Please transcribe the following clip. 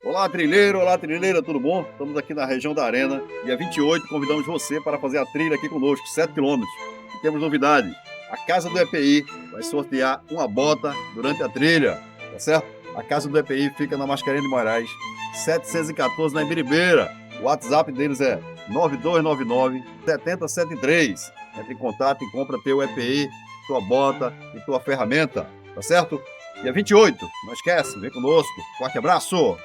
Olá trilheira, tudo bom? Estamos aqui na região da Arena. Dia 28, convidamos você para fazer a trilha aqui conosco, 7 quilômetros. E temos novidade: a Casa do EPI vai sortear uma bota durante a trilha, tá certo? A Casa do EPI fica na Mascarenhas de Moraes, 714, na Ibiribeira. O WhatsApp deles é 9299-7073. Entre em contato e compra teu EPI, tua bota e tua ferramenta, tá certo? Dia 28, não esquece, vem conosco. Forte abraço!